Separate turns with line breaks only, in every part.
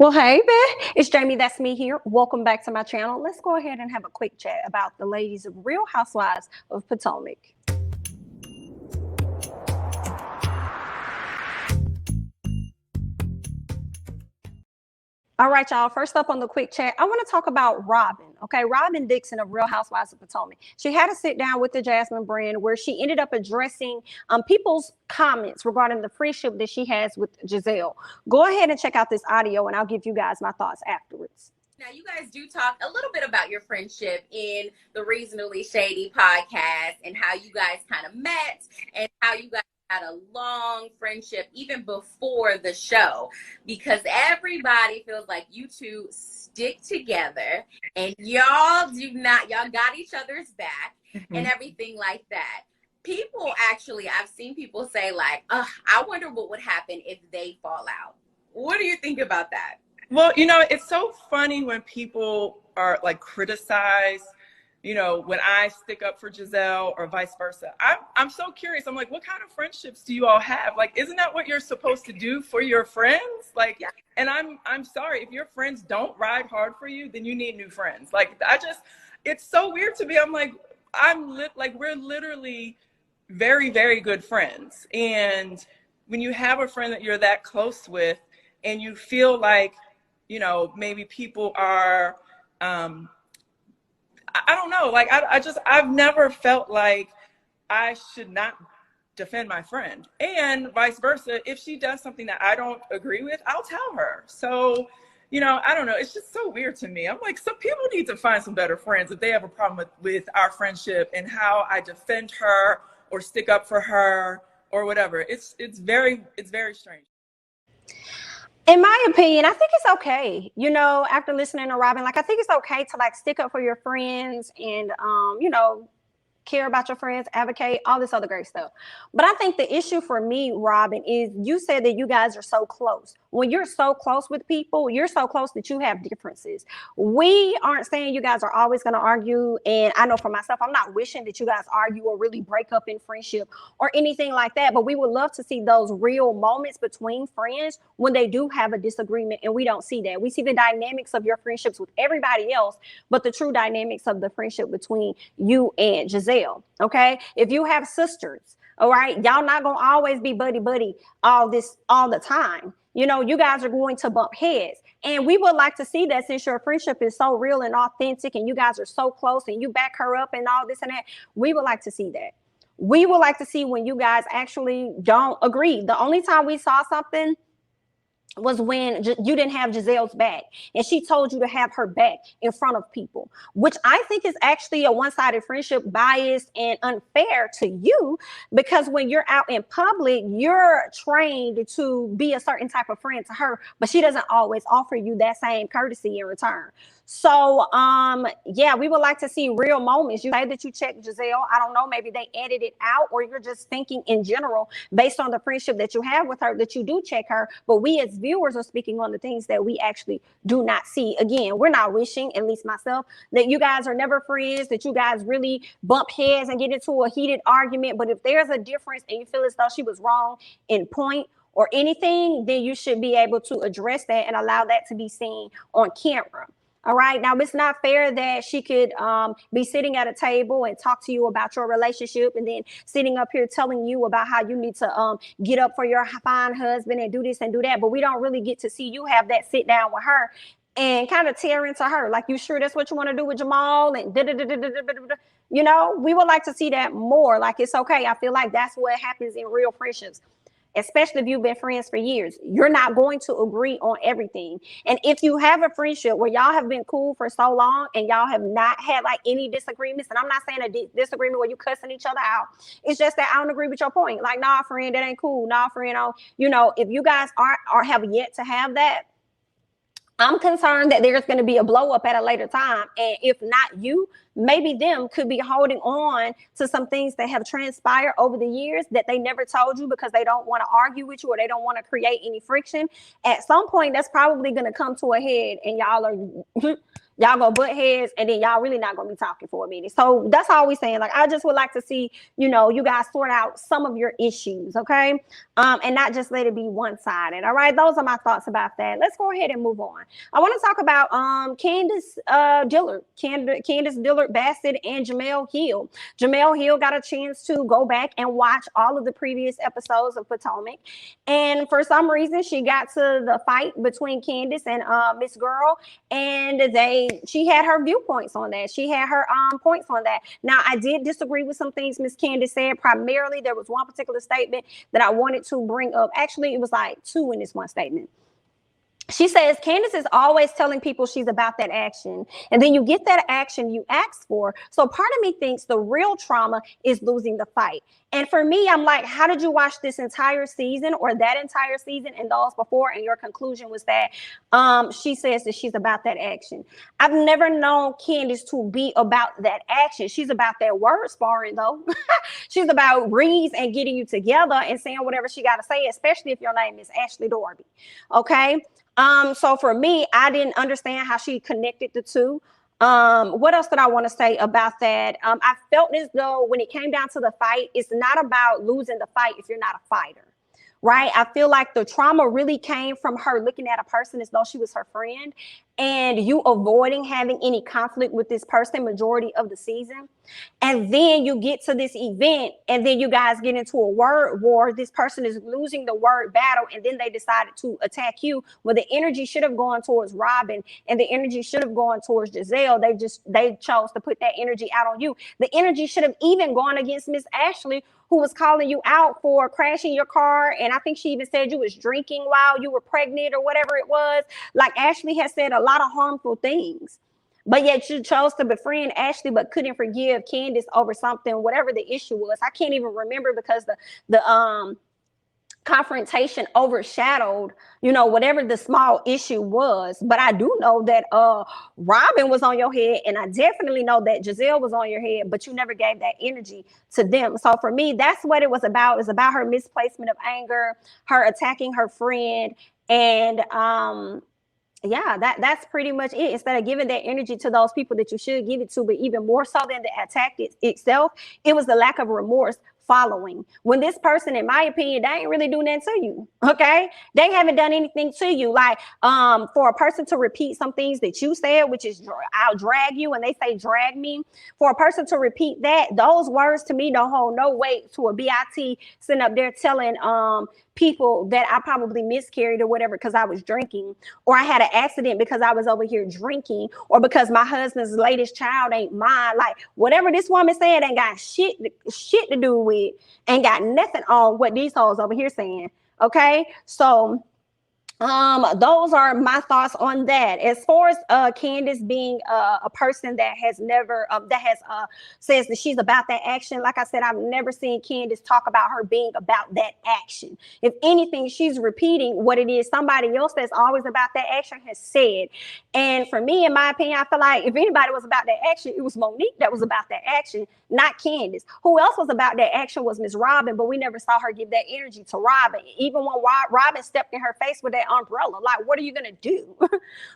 Well, hey, man, it's Jamie. That's me here. Welcome back to my channel. Let's go ahead and have a quick chat about the ladies of Real Housewives of Potomac. All right, y'all. First up on the quick chat, I want to talk about Robyn. Okay, Robyn Dixon of Real Housewives of Potomac. She had a sit down with the Jasmine brand where she ended up addressing people's comments regarding the friendship that she has with Gizelle. Go ahead and check out this audio, and I'll give you guys my thoughts afterwards.
Now, you guys do talk a little bit about your friendship in the Reasonably Shady podcast and how you guys kind of met and how you guys had a long friendship even before the show, because everybody feels like you two stick together and y'all got each other's back and everything like that. People actually, I've seen people say like, I wonder what would happen if they fall out. What do you think about that?
Well, you know, it's so funny when people are like criticized, you know, when I stick up for Gizelle or vice versa. I'm so curious. I'm like, what kind of friendships do you all have? Like, isn't that what you're supposed to do for your friends? Like, yeah. And I'm sorry, if your friends don't ride hard for you, then you need new friends. Like, it's so weird to me. I'm like, we're literally very, very good friends. And when you have a friend that you're that close with and you feel like, you know, maybe people are, I don't know. Like, I've never felt like I should not defend my friend, and vice versa. If she does something that I don't agree with, I'll tell her. So, you know, I don't know. It's just so weird to me. I'm like, some people need to find some better friends if they have a problem with our friendship and how I defend her or stick up for her or whatever. It's very strange.
In my opinion, I think it's okay. You know, after listening to Robyn, like, I think it's okay to like stick up for your friends and, you know, care about your friends, advocate, all this other great stuff. But I think the issue for me, Robyn, is you said that you guys are so close. When you're so close with people, you're so close that you have differences. We aren't saying you guys are always going to argue. And I know for myself, I'm not wishing that you guys argue or really break up in friendship or anything like that. But we would love to see those real moments between friends when they do have a disagreement. And we don't see that. We see the dynamics of your friendships with everybody else, but the true dynamics of the friendship between you and Gizelle. Okay. If you have sisters, all right, y'all not going to always be buddy all the time. You know, you guys are going to bump heads, and we would like to see that since your friendship is so real and authentic and you guys are so close and you back her up and all this and that. We would like to see that. We would like to see when you guys actually don't agree. The only time we saw something was when you didn't have Gizelle's back and she told you to have her back in front of people, which I think is actually a one-sided friendship, biased and unfair to you, because when you're out in public, you're trained to be a certain type of friend to her, but she doesn't always offer you that same courtesy in return. So, yeah, we would like to see real moments. You say that you check Gizelle. I don't know, maybe they edit it out, or you're just thinking in general, based on the friendship that you have with her, that you do check her. But we as viewers are speaking on the things that we actually do not see. Again, we're not wishing, at least myself, that you guys are never friends, that you guys really bump heads and get into a heated argument. But if there's a difference and you feel as though she was wrong in point or anything, then you should be able to address that and allow that to be seen on camera. All right. Now, it's not fair that she could be sitting at a table and talk to you about your relationship and then sitting up here telling you about how you need to get up for your fine husband and do this and do that. But we don't really get to see you have that sit down with her and kind of tear into her. Like, you sure that's what you want to do with Jamal? And you know, we would like to see that more. Like, it's okay. I feel like that's what happens in real friendships, especially if you've been friends for years. You're not going to agree on everything. And if you have a friendship where y'all have been cool for so long and y'all have not had like any disagreements, and I'm not saying a disagreement where you cussing each other out, it's just that I don't agree with your point. Like, nah, friend, that ain't cool. Nah, friend, you know, if you guys aren't or have yet to have that, I'm concerned that there's going to be a blow up at a later time. And if not you, maybe them could be holding on to some things that have transpired over the years that they never told you because they don't want to argue with you or they don't want to create any friction. At some point, that's probably going to come to a head and y'all are Y'all go butt heads, and then y'all really not gonna be talking for a minute. So that's all we saying. Like, I just would like to see, you know, you guys sort out some of your issues, okay? And not just let it be one-sided. All right, those are my thoughts about that. Let's go ahead and move on. I want to talk about Candiace Dillard, Candiace Dillard, Bassett, and Jemele Hill. Jemele Hill got a chance to go back and watch all of the previous episodes of Potomac, and for some reason she got to the fight between Candiace and Miss Girl, and she had her viewpoints on that. She had her points on that. Now, I did disagree with some things Miss Candiace said. Primarily, there was one particular statement that I wanted to bring up. Actually, it was like two in this one statement. She says Candiace is always telling people she's about that action, and then you get that action you asked for. So part of me thinks the real trauma is losing the fight. And for me, I'm like, how did you watch this entire season or that entire season and those before? And your conclusion was that she says that she's about that action. I've never known Candiace to be about that action. She's about that word sparring, though. She's about reads and getting you together and saying whatever she got to say, especially if your name is Ashley Darby. Okay. So for me, I didn't understand how she connected the two. What else did I want to say about that? I felt as though when it came down to the fight, it's not about losing the fight if you're not a fighter, right? I feel like the trauma really came from her looking at a person as though she was her friend, and you avoiding having any conflict with this person majority of the season. And then you get to this event, and then you guys get into a word war. This person is losing the word battle, and then they decided to attack you. Well, the energy should have gone towards Robyn, and the energy should have gone towards Gizelle. They chose to put that energy out on you. The energy should have even gone against Miss Ashley, who was calling you out for crashing your car. And I think she even said you was drinking while you were pregnant or whatever it was. Like, Ashley has said a lot of harmful things, but yet you chose to befriend Ashley, but couldn't forgive Candiace over something, whatever the issue was. I can't even remember because the confrontation overshadowed, you know, whatever the small issue was. But I do know that Robyn was on your head, and I definitely know that Gizelle was on your head, but you never gave that energy to them. So for me, that's what it was about. It was about her misplacement of anger, her attacking her friend, and yeah, that's pretty much it. Instead of giving that energy to those people that you should give it to, but even more so than the attack itself, it was the lack of remorse following. When this person, in my opinion, they ain't really doing that to you. Okay, they haven't done anything to you. Like for a person to repeat some things that you said, which is I'll drag you, and they say drag me. For a person to repeat that, those words to me don't hold no weight to a BIT sitting up there telling people that I probably miscarried or whatever because I was drinking, or I had an accident because I was over here drinking, or because my husband's latest child ain't mine. Like, whatever this woman said ain't got shit to do with, ain't got nothing on what these hoes over here saying. Okay, so those are my thoughts on that. As far as Candiace being a person that has never says that she's about that action, like I said, I've never seen Candiace talk about her being about that action. If anything, she's repeating what it is somebody else that's always about that action has said. And for me, in my opinion, I feel like if anybody was about that action, it was Monique that was about that action, not Candiace. Who else was about that action was Miss Robyn, but we never saw her give that energy to Robyn. Even when Robyn stepped in her face with that umbrella, like, what are you gonna do?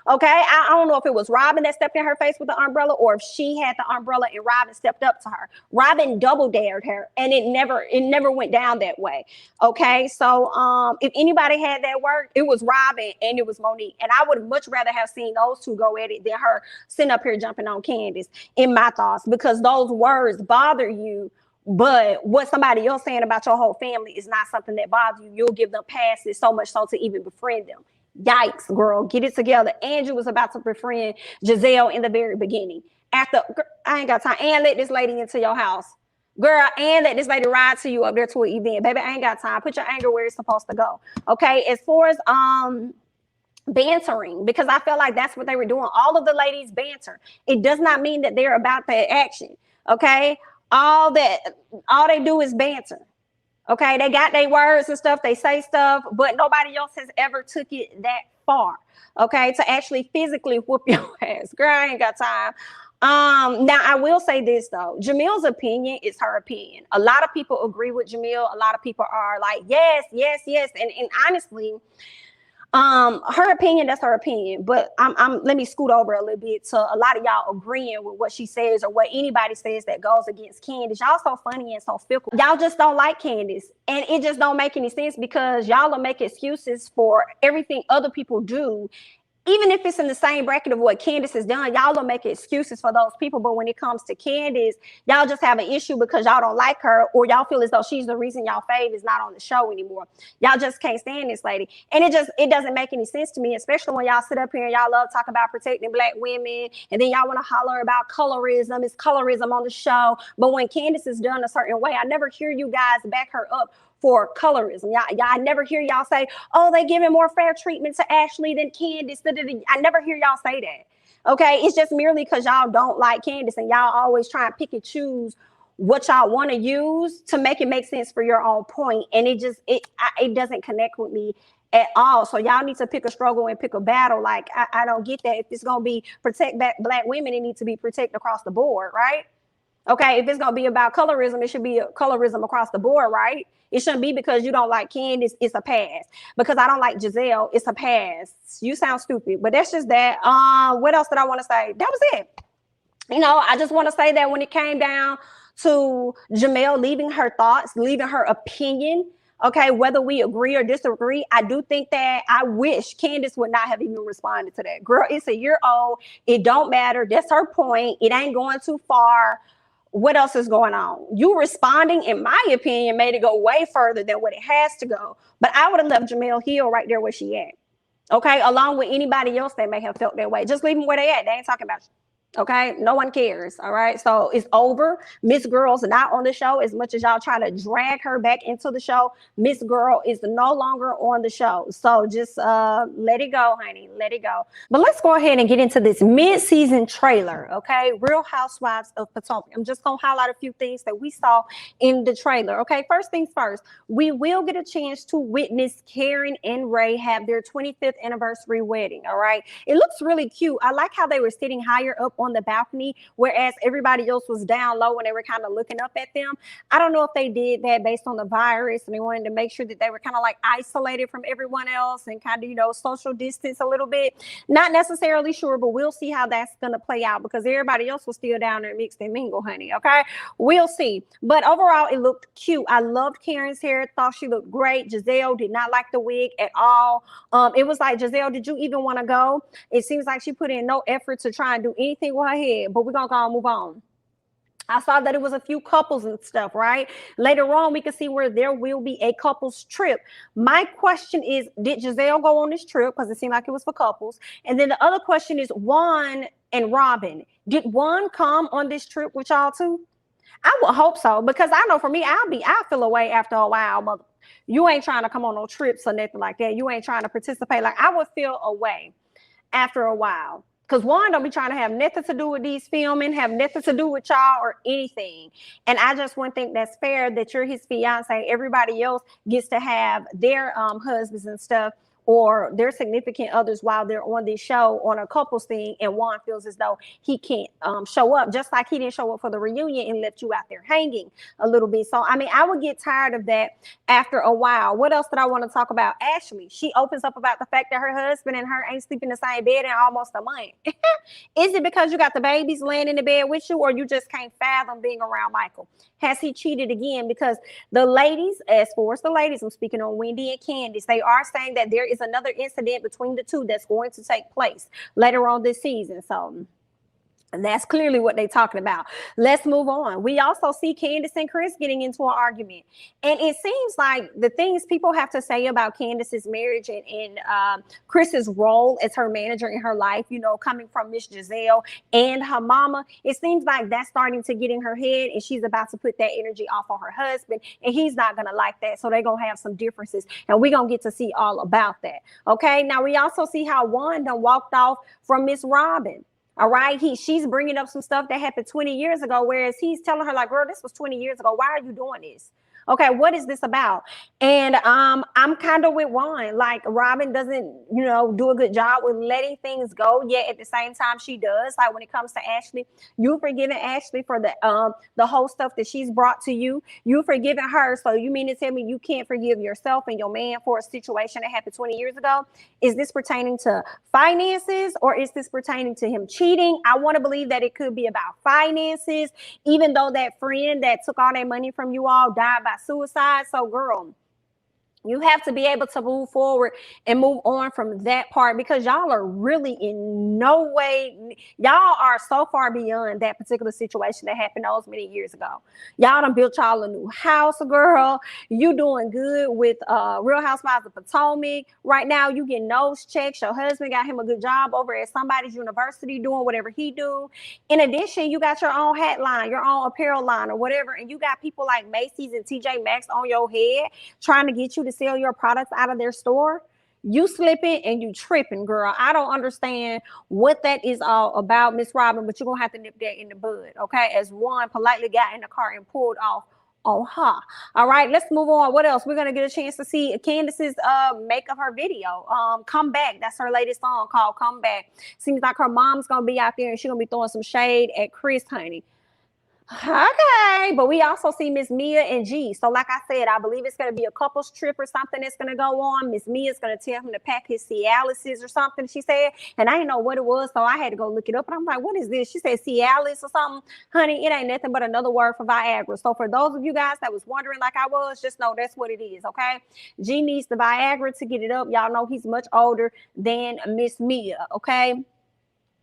Okay, I don't know if it was Robyn that stepped in her face with the umbrella, or if she had the umbrella and Robyn stepped up to her. Robyn double dared her, and it never went down that way. Okay, so if anybody had that work, it was Robyn and it was Monique, and I would much rather have seen those two go at it than her sitting up here jumping on Candiace, in my thoughts, because those words bother you. But what somebody else saying about your whole family is not something that bothers you. You'll give them passes, so much so to even befriend them. Yikes, girl, get it together. Andrew was about to befriend Gizelle in the very beginning. After, I ain't got time. And let this lady into your house. Girl, and let this lady ride to you up there to an event. Baby, I ain't got time. Put your anger where it's supposed to go. Okay, as far as bantering, because I feel like that's what they were doing. All of the ladies banter. It does not mean that they're about that action. Okay, all they do is banter. Okay, they got their words and stuff, they say stuff, but nobody else has ever took it that far, okay, to actually physically whoop your ass. Girl, I ain't got time. Now I will say this though, Jemele's opinion is her opinion. A lot of people agree with Jemele. A lot of people are like, yes. And honestly, Her opinion, that's her opinion. But I'm let me scoot over a little bit to a lot of y'all agreeing with what she says or what anybody says that goes against Candiace. Y'all so funny and so fickle. Y'all just don't like Candiace. And it just don't make any sense because y'all will make excuses for everything other people do. Even if it's in the same bracket of what Candiace has done, y'all don't make excuses for those people. But when it comes to Candiace, y'all just have an issue because y'all don't like her, or y'all feel as though she's the reason y'all fave is not on the show anymore. Y'all just can't stand this lady. And it doesn't make any sense to me, especially when y'all sit up here and y'all love talking about protecting Black women. And then y'all want to holler about colorism. It's colorism on the show. But when Candiace is done a certain way, I never hear you guys back her up for colorism. I never hear y'all say, oh, they giving more fair treatment to Ashley than Candiace. I never hear y'all say that. Okay, it's just merely because y'all don't like Candiace and y'all always try and pick and choose what y'all want to use to make it make sense for your own point. And it doesn't connect with me at all. So y'all need to pick a struggle and pick a battle. Like, I don't get that. If it's going to be protect Black women, it needs to be protect across the board, right? Okay, if it's going to be about colorism, it should be a colorism across the board, right? It shouldn't be because you don't like Candiace, it's a pass. Because I don't like Gizelle, it's a pass. You sound stupid, but that's just that. What else did I want to say? That was it. You know, I just want to say that when it came down to Jemele leaving her thoughts, leaving her opinion, okay, whether we agree or disagree, I do think that I wish Candiace would not have even responded to that. Girl, it's a year old. It don't matter. That's her point. It ain't going too far. What else is going on? You responding, in my opinion, made it go way further than what it has to go. But I would have left Jemele Hill right there where she at. Okay, along with anybody else that may have felt that way. Just leave them where they at. They ain't talking about you. Okay, no one cares. All right, so it's over. Miss Girl's not on the show. As much as y'all try to drag her back into the show, Miss Girl is no longer on the show. So just let it go, honey. Let it go. But let's go ahead and get into this mid-season trailer. Okay, Real Housewives of Potomac. I'm just gonna highlight a few things that we saw in the trailer. Okay, first things first. We will get a chance to witness Karen and Ray have their 25th anniversary wedding. All right, it looks really cute. I like how they were sitting higher up on the balcony, whereas everybody else was down low when they were kind of looking up at them. I don't know if they did that based on the virus and they wanted to make sure that they were kind of like isolated from everyone else and kind of, you know, social distance a little bit. Not necessarily sure, but we'll see how that's going to play out because everybody else was still down there mixed and mingle, honey. Okay, we'll see. But overall, it looked cute. I loved Karen's hair. Thought she looked great. Gizelle did not like the wig at all. It was like, Gizelle, did you even want to go? It seems like she put in no effort to try and do anything with her head, but we're gonna go and move on. I saw that it was a few couples and stuff, right? Later on, we can see where there will be a couples trip. My question is, did Gizelle go on this trip? Because it seemed like it was for couples. And then the other question is, Juan and Robyn. Did Juan come on this trip with y'all too? I would hope so, because I know for me, I feel away after a while, mother. You ain't trying to come on no trips or nothing like that. You ain't trying to participate. Like, I would feel away after a while. Because Juan don't be trying to have nothing to do with these filming, have nothing to do with y'all or anything. And I just wouldn't think that's fair that you're his fiance. Everybody else gets to have their husbands and stuff or their significant others while they're on this show on a couples thing, and Juan feels as though he can't show up, just like he didn't show up for the reunion and left you out there hanging a little bit. So, I mean, I would get tired of that after a while. What else did I want to talk about? Ashley, she opens up about the fact that her husband and her ain't sleeping in the same bed in almost a month. Is it because you got the babies laying in the bed with you, or you just can't fathom being around Michael? Has he cheated again? Because the ladies, as far as the ladies, I'm speaking on Wendy and Candiace, they are saying that there is another incident between the two that's going to take place later on this season. So that's clearly what they're talking about. Let's move on. We also see Candiace and Chris getting into an argument. And it seems like the things people have to say about Candiace's marriage and Chris's role as her manager in her life, you know, coming from Miss Gizelle and her mama, it seems like that's starting to get in her head, and she's about to put that energy off on her husband, and he's not going to like that. So they're going to have some differences, and we're going to get to see all about that. Okay, now we also see how Juan done walked off from Miss Robyn. All right, she's bringing up some stuff that happened 20 years ago, whereas he's telling her like, girl, this was 20 years ago. Why are you doing this? Okay, what is this about? And I'm kind of with Juan. Like, Robyn doesn't, do a good job with letting things go, yet at the same time she does. Like, when it comes to Ashley, you've forgiven Ashley for the whole stuff that she's brought to you. You've forgiven her. So you mean to tell me you can't forgive yourself and your man for a situation that happened 20 years ago? Is this pertaining to finances, or is this pertaining to him cheating? I want to believe that it could be about finances, even though that friend that took all that money from you all died by suicide. So, girl, you have to be able to move forward and move on from that part, because y'all are really in no way, y'all are so far beyond that particular situation that happened those many years ago. Y'all done built y'all a new house, girl. You doing good with Real Housewives of Potomac. Right now, you getting nose checks. Your husband got him a good job over at somebody's university doing whatever he do. In addition, you got your own hat line, your own apparel line or whatever, and you got people like Macy's and TJ Maxx on your head trying to get you to sell your products out of their store. You slipping and you tripping, girl. I don't understand what that is all about, Miss Robyn, but you're gonna have to nip that in the bud, okay? As Juan politely got in the car and pulled off on her. All right, let's move on. What else? We're gonna get a chance to see Candiace's make of her video. Come Back. That's her latest song called Come Back. Seems like her mom's gonna be out there and she's gonna be throwing some shade at Chris, honey. Okay, but we also see Miss Mia and G. So like I said, I believe it's going to be a couple's trip or something that's going to go on. Miss Mia's going to tell him to pack his Cialis or something, she said. And I didn't know what it was, so I had to go look it up. And I'm like, what is this? She said Cialis or something. Honey, it ain't nothing but another word for Viagra. So for those of you guys that was wondering like I was, just know that's what it is, okay? G needs the Viagra to get it up. Y'all know he's much older than Miss Mia, okay?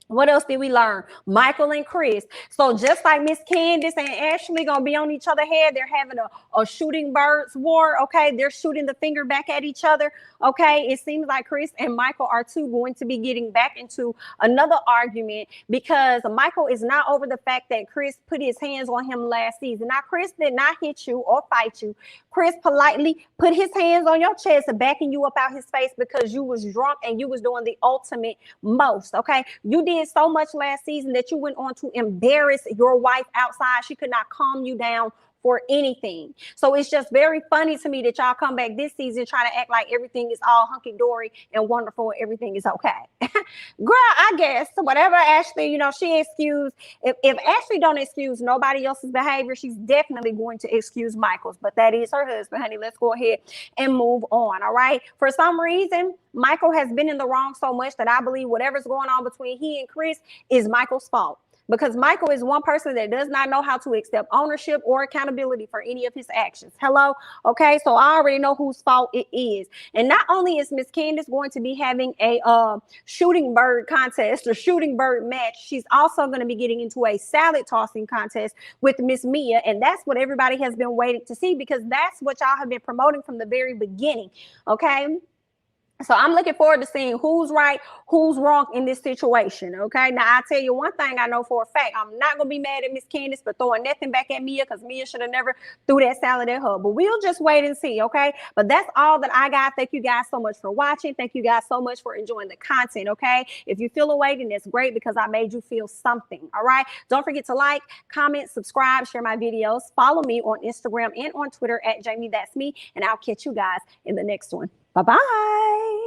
What else did we learn? Michael and Chris. So just like Miss Candiace and Ashley gonna be on each other's head, they're having a shooting birds war. Okay, they're shooting the finger back at each other. Okay, it seems like Chris and Michael are too going to be getting back into another argument, because Michael is not over the fact that Chris put his hands on him last season. Now, Chris did not hit you or fight you. Chris politely put his hands on your chest, backing you up out his face because you was drunk and you was doing the ultimate most. Okay, you did so much last season that you went on to embarrass your wife outside. She could not calm you down for anything. So it's just very funny to me that y'all come back this season trying to act like everything is all hunky-dory and wonderful, everything is okay. Girl, I guess whatever Ashley, she excused. If Ashley don't excuse nobody else's behavior, she's definitely going to excuse Michael's. But that is her husband, honey. Let's go ahead and move on, all right? For some reason, Michael has been in the wrong so much that I believe whatever's going on between he and Chris is Michael's fault. Because Michael is one person that does not know how to accept ownership or accountability for any of his actions. Hello? Okay, so I already know whose fault it is. And not only is Miss Candiace going to be having a shooting bird contest or shooting bird match, she's also going to be getting into a salad tossing contest with Miss Mia. And that's what everybody has been waiting to see, because that's what y'all have been promoting from the very beginning. Okay? So I'm looking forward to seeing who's right, who's wrong in this situation, okay? Now, I'll tell you one thing I know for a fact. I'm not going to be mad at Miss Candiace for throwing nothing back at Mia, because Mia should have never threw that salad at her. But we'll just wait and see, okay? But that's all that I got. Thank you guys so much for watching. Thank you guys so much for enjoying the content, okay? If you feel away, then that's great, because I made you feel something, all right? Don't forget to like, comment, subscribe, share my videos. Follow me on Instagram and on Twitter at jamithatsme, and I'll catch you guys in the next one. Bye-bye.